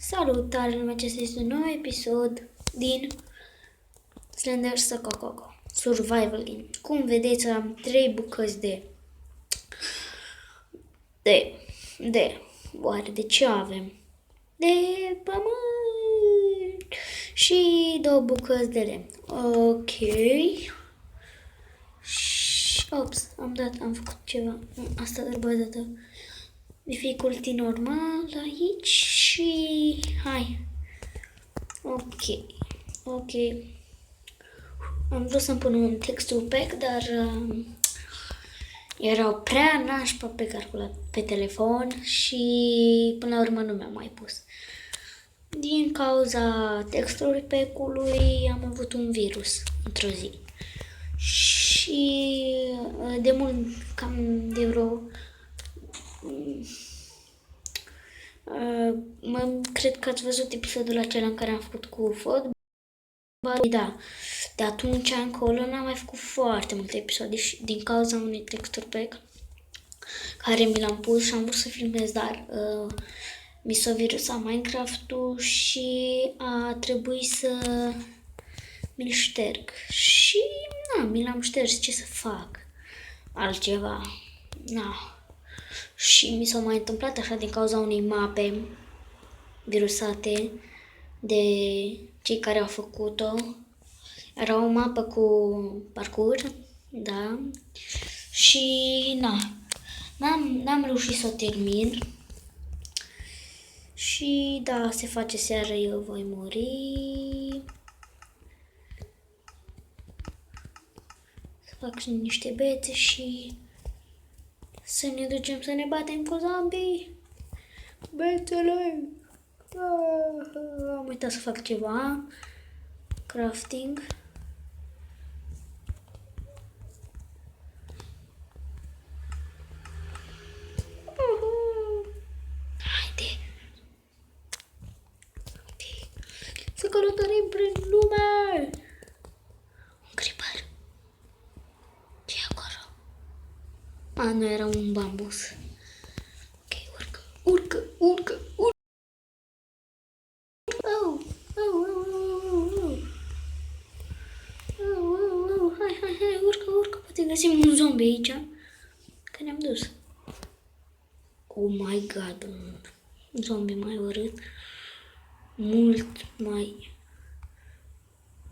Salutare, lumea, acesta este un nou episod din Slender Coco Survival Game. Cum vedeți, am 3 bucăți oare de ce avem? De pământ și 2 bucăți de lemn. Ok. Ops, am făcut ceva. Asta trebuie dată. Dificulty normal aici și hai. Ok. Am vrut să-mi pun un texture pack, dar erau prea nașpa pe calculat pe telefon și până la urmă nu mi-am mai pus. Din cauza texture pack-ului am avut un virus într-o zi. Și de mult, cam de vreo cred că ați văzut episodul acela în care am făcut cu fotbal. Da, de atunci încolo n-am mai făcut foarte multe episoade și din cauza unui texture pack care mi l-am pus și am vrut să filmez, dar mi s-a virusat Minecraft-ul și a trebuit să mi-l șterg. Și mi l-am șters, ce să fac? Altceva. Și mi s-a mai întâmplat așa din cauza unei mape virusate de cei care au făcut-o. Era o mapă cu parcurs, da, și n-am reușit să o termin. Și da, se face seară, eu voi muri. Să fac și niște bețe și să ne ducem să ne batem cu zombie. Bețele! Am uitat să fac ceva. Crafting. Haide! Să călătorim prin lume! Un creeper. Ce e acolo? Nu, era un bambus. Ok, urcă! Hai, urcă, poate găsim un zombie aici. Că ne-am dus. Oh my god, un zombie mai urât. Mult mai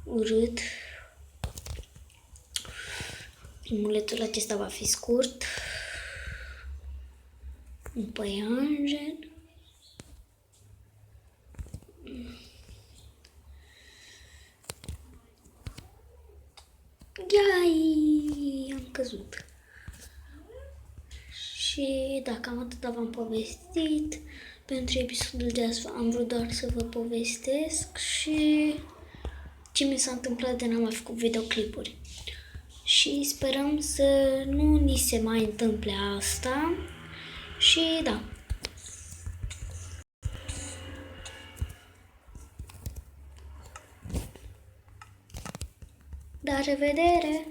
urât. Filmulețul acesta va fi scurt. Un păianjen. Iai, am căzut. Și da, cam atât v-am povestit. Pentru episodul de azi am vrut doar să vă povestesc și ce mi s-a întâmplat de n-am mai făcut videoclipuri. Și sperăm să nu ni se mai întâmple asta. Și da. La revedere!